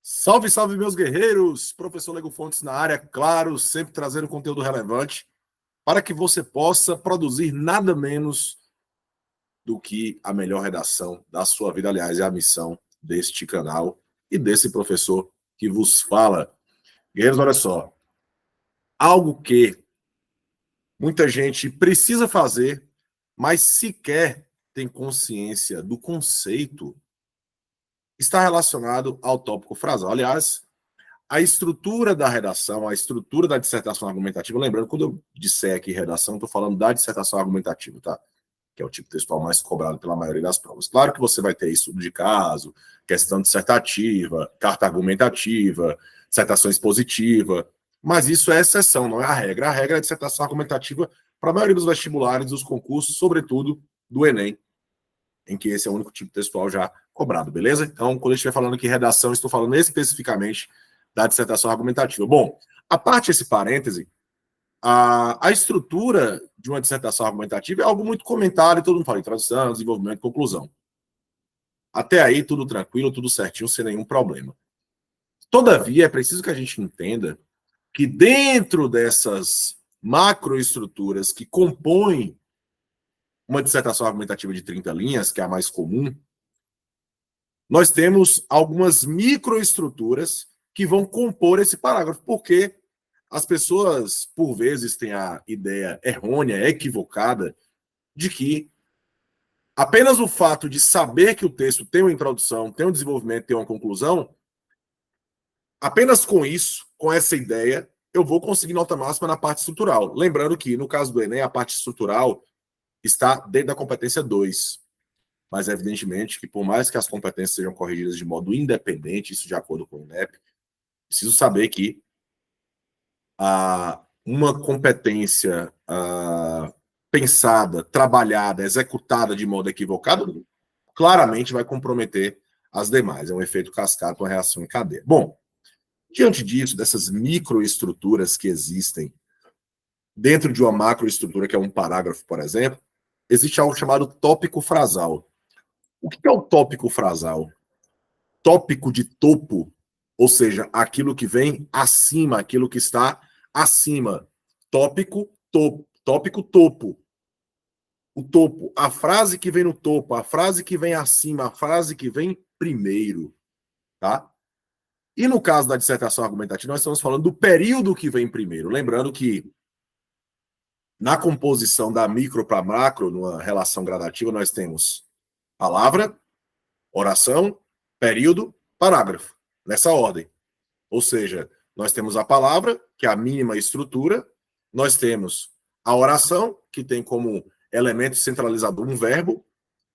Salve, salve, meus guerreiros! Professor Lego Fontes na área, claro, sempre trazendo conteúdo relevante para que você possa produzir nada menos do que a melhor redação da sua vida. Aliás, é a missão deste canal e desse professor que vos fala. Guerreiros, olha só. Algo que muita gente precisa fazer, mas sequer tem consciência do conceito, está relacionado ao tópico frasal. Aliás, a estrutura da redação, a estrutura da dissertação argumentativa, lembrando, quando eu disser aqui redação, estou falando da dissertação argumentativa, tá? Que é o tipo textual mais cobrado pela maioria das provas. Claro que você vai ter estudo de caso, questão dissertativa, carta argumentativa, dissertação expositiva, mas isso é exceção, não é a regra. A regra é a dissertação argumentativa para a maioria dos vestibulares, dos concursos, sobretudo do Enem, em que esse é o único tipo textual já cobrado, beleza? Então, quando eu estiver falando aqui redação, estou falando especificamente da dissertação argumentativa. Bom, a parte esse parêntese, a estrutura de uma dissertação argumentativa é algo muito comentado e todo mundo fala introdução, desenvolvimento, conclusão. Até aí, tudo tranquilo, tudo certinho, sem nenhum problema. Todavia, é preciso que a gente entenda que dentro dessas macroestruturas que compõem uma dissertação argumentativa de 30 linhas, que é a mais comum, nós temos algumas microestruturas que vão compor esse parágrafo, porque as pessoas, por vezes, têm a ideia errônea, equivocada, de que apenas o fato de saber que o texto tem uma introdução, tem um desenvolvimento, tem uma conclusão, apenas com isso, com essa ideia, eu vou conseguir nota máxima na parte estrutural. Lembrando que, no caso do Enem, a parte estrutural está dentro da competência 2. Mas, evidentemente, que por mais que as competências sejam corrigidas de modo independente, isso de acordo com o INEP, preciso saber que uma competência pensada, trabalhada, executada de modo equivocado, claramente vai comprometer as demais. É um efeito cascata, uma reação em cadeia. Bom, diante disso, dessas microestruturas que existem dentro de uma macroestrutura, que é um parágrafo, por exemplo, existe algo chamado tópico frasal. O que é o tópico frasal? Tópico de topo, ou seja, aquilo que vem acima, aquilo que está acima. Tópico, topo. Tópico, topo. O topo, a frase que vem no topo, a frase que vem acima, a frase que vem primeiro, tá? E no caso da dissertação argumentativa, nós estamos falando do período que vem primeiro. Lembrando que na composição da micro para macro, numa relação gradativa, nós temos palavra, oração, período, parágrafo, nessa ordem. Ou seja, nós temos a palavra, que é a mínima estrutura, nós temos a oração, que tem como elemento centralizador um verbo,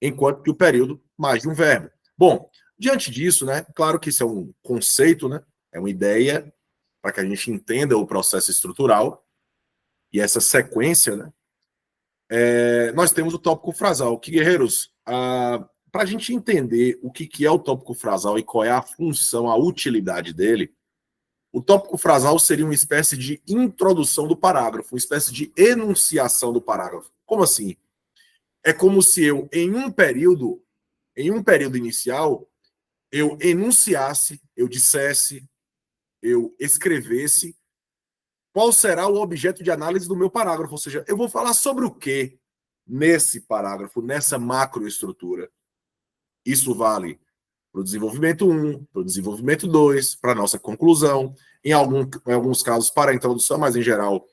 enquanto que o período, mais de um verbo. Bom, diante disso, né, claro que isso é um conceito, né, é uma ideia para que a gente entenda o processo estrutural e essa sequência, né, nós temos o tópico frasal, que, guerreiros, para a gente entender o que é o tópico frasal e qual é a função, a utilidade dele, o tópico frasal seria uma espécie de introdução do parágrafo, uma espécie de enunciação do parágrafo. Como assim? É como se eu, em um período inicial, eu enunciasse, eu dissesse, eu escrevesse qual será o objeto de análise do meu parágrafo. Ou seja, eu vou falar sobre o que nesse parágrafo, nessa macroestrutura. Isso vale para o desenvolvimento 1, para o desenvolvimento 2, para a nossa conclusão, em alguns casos para a introdução, mas em geral,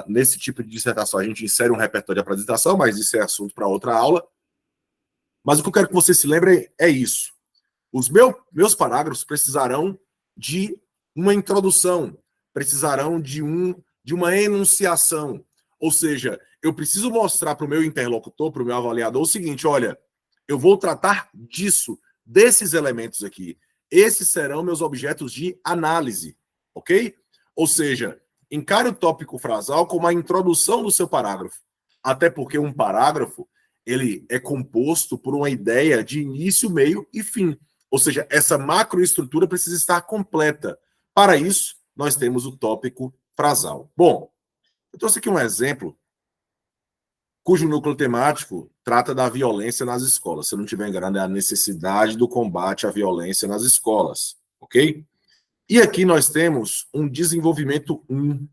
nesse tipo de dissertação a gente insere um repertório de apresentação, mas isso é assunto para outra aula. Mas o que eu quero que você se lembre é isso. Os meus parágrafos precisarão de uma introdução, precisarão de uma enunciação. Ou seja, eu preciso mostrar para o meu interlocutor, para o meu avaliador, o seguinte: olha, eu vou tratar disso, desses elementos aqui. Esses serão meus objetos de análise, ok? Ou seja, encare o tópico frasal como a introdução do seu parágrafo. Até porque um parágrafo, ele é composto por uma ideia de início, meio e fim. Ou seja, essa macroestrutura precisa estar completa. Para isso, nós temos o tópico frasal. Bom, eu trouxe aqui um exemplo cujo núcleo temático trata da violência nas escolas. Se eu não estiver enganado, é a necessidade do combate à violência nas escolas. ok? E aqui nós temos um desenvolvimento 1,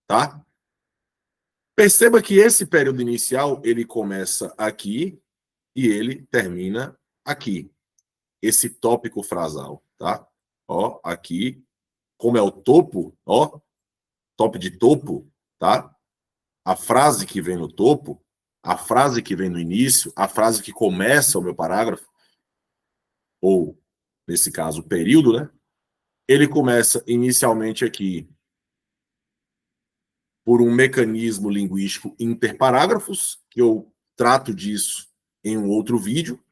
tá? Perceba que esse período inicial, ele começa aqui e ele termina aqui. Esse tópico frasal, tá? Ó, aqui, como é o topo, ó, top de topo, tá? A frase que vem no topo, a frase que vem no início, a frase que começa o meu parágrafo, ou, nesse caso, o período, né? Ele começa inicialmente aqui por um mecanismo linguístico interparágrafos, que eu trato disso em um outro vídeo.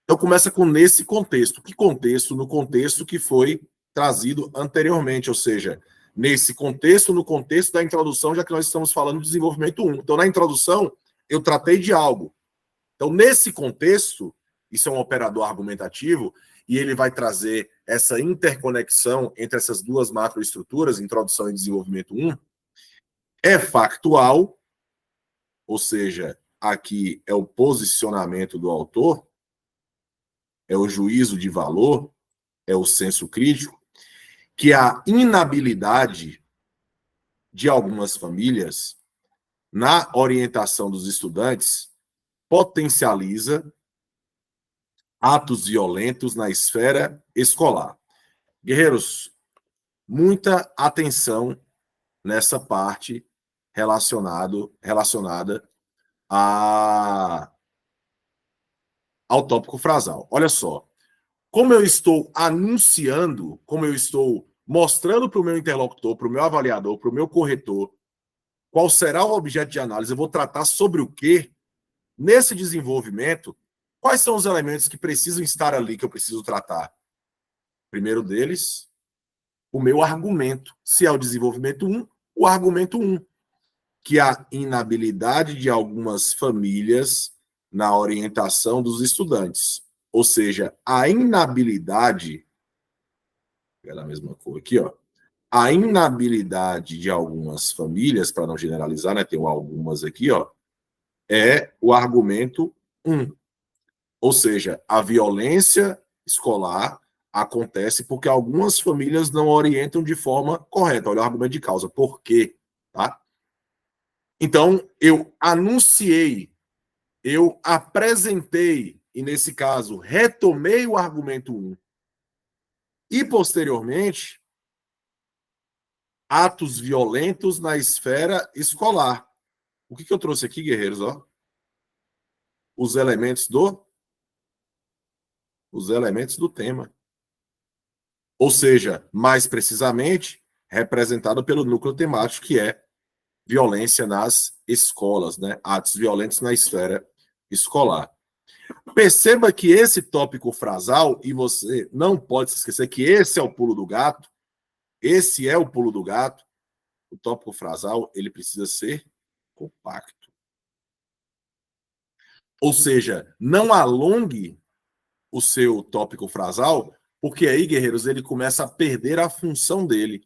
Então começa com nesse contexto. Que contexto? No contexto que foi trazido anteriormente, ou seja, nesse contexto, no contexto da introdução, já que nós estamos falando de desenvolvimento 1. Então, na introdução, eu tratei de algo. Então, nesse contexto, isso é um operador argumentativo, e ele vai trazer essa interconexão entre essas duas macroestruturas, introdução e desenvolvimento 1, é factual, ou seja, aqui é o posicionamento do autor, é o juízo de valor, é o senso crítico, que a inabilidade de algumas famílias na orientação dos estudantes potencializa atos violentos na esfera escolar. Guerreiros, muita atenção nessa parte relacionada ao tópico frasal. Olha só, como eu estou anunciando, como eu estou mostrando para o meu interlocutor, para o meu avaliador, para o meu corretor, qual será o objeto de análise, eu vou tratar sobre o quê? Nesse desenvolvimento, quais são os elementos que precisam estar ali, que eu preciso tratar? Primeiro deles, o meu argumento. Se é o desenvolvimento 1, o argumento 1, que é a inabilidade de algumas famílias na orientação dos estudantes. Ou seja, a inabilidade, é da mesma cor aqui, ó, a inabilidade de algumas famílias, para não generalizar, né, tem algumas aqui, ó, é o argumento 1. Ou seja, a violência escolar acontece porque algumas famílias não orientam de forma correta. Olha o argumento de causa. Por quê? Tá? Então, eu anunciei, eu apresentei, e nesse caso, retomei o argumento 1. E, posteriormente, atos violentos na esfera escolar. O que eu trouxe aqui, guerreiros? Ó? Os elementos do tema. Ou seja, mais precisamente, representado pelo núcleo temático, que é violência nas escolas, né? Atos violentos na esfera escolar. Perceba que esse tópico frasal, e você não pode se esquecer que esse é o pulo do gato, esse é o pulo do gato, o tópico frasal, ele precisa ser compacto. Ou seja, não alongue o seu tópico frasal, porque aí, guerreiros, ele começa a perder a função dele.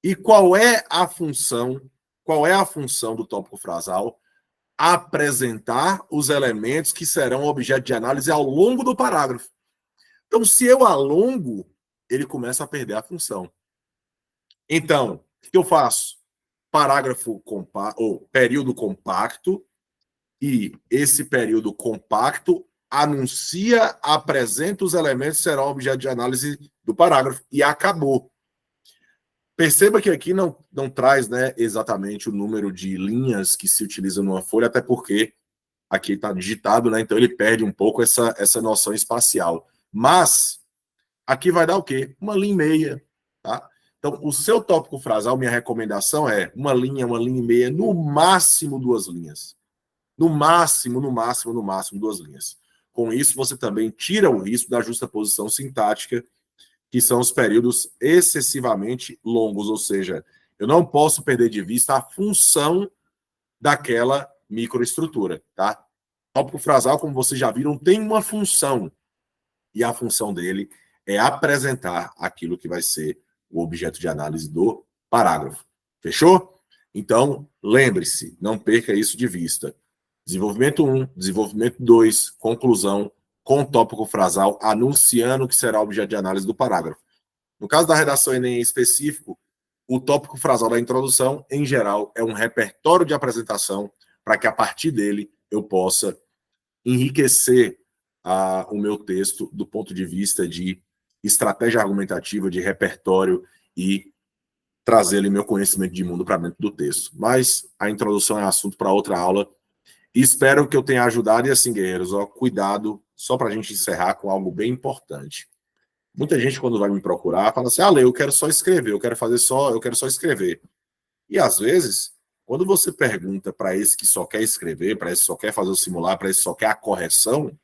E qual é a função? Qual é a função do tópico frasal? Apresentar os elementos que serão objeto de análise ao longo do parágrafo. Então, se eu alongo, ele começa a perder a função. Então, o que eu faço? Parágrafo compacto, ou período compacto, e esse período compacto anuncia, apresenta os elementos que serão objeto de análise do parágrafo, e acabou. Perceba que aqui não traz, né, exatamente o número de linhas que se utiliza numa folha, até porque aqui está digitado, né, então ele perde um pouco essa noção espacial. Mas aqui vai dar o quê? Uma linha e meia. Tá? Então, o seu tópico frasal, minha recomendação é uma linha e meia, no máximo 2 linhas. No máximo 2 linhas. Com isso, você também tira o risco da justaposição sintática, que são os períodos excessivamente longos, ou seja, eu não posso perder de vista a função daquela microestrutura, tá? O tópico frasal, como vocês já viram, tem uma função, e a função dele é apresentar aquilo que vai ser o objeto de análise do parágrafo. Fechou? Então, lembre-se, não perca isso de vista. Desenvolvimento 1, desenvolvimento 2, conclusão, com o tópico frasal, anunciando que será objeto de análise do parágrafo. No caso da redação Enem em específico, o tópico frasal da introdução, em geral, é um repertório de apresentação para que, a partir dele, eu possa enriquecer o meu texto do ponto de vista de estratégia argumentativa, de repertório e trazer ali meu conhecimento de mundo para dentro do texto. Mas a introdução é assunto para outra aula. E espero que eu tenha ajudado. E assim, guerreiros, ó, cuidado, só para a gente encerrar com algo bem importante. Muita gente, quando vai me procurar, fala assim: ah, Lê, eu quero só escrever, eu quero só escrever. E às vezes, quando você pergunta para esse que só quer escrever, para esse que só quer fazer o simular, para esse que só quer a correção,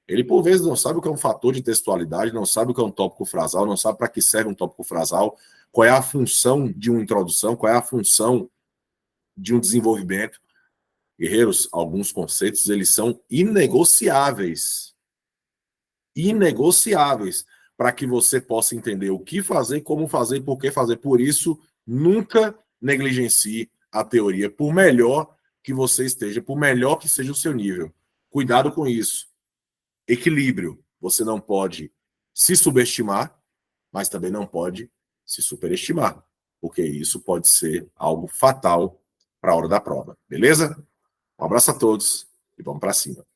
ele, por vezes, não sabe o que é um fator de textualidade, não sabe o que é um tópico frasal, não sabe para que serve um tópico frasal, qual é a função de uma introdução, qual é a função de um desenvolvimento. Guerreiros, alguns conceitos, eles são inegociáveis. Inegociáveis, para que você possa entender o que fazer, como fazer, por que fazer. Por isso, nunca negligencie a teoria, por melhor que você esteja, por melhor que seja o seu nível. Cuidado com isso. Equilíbrio. Você não pode se subestimar, mas também não pode se superestimar, porque isso pode ser algo fatal para a hora da prova. Beleza? Um abraço a todos e vamos para cima.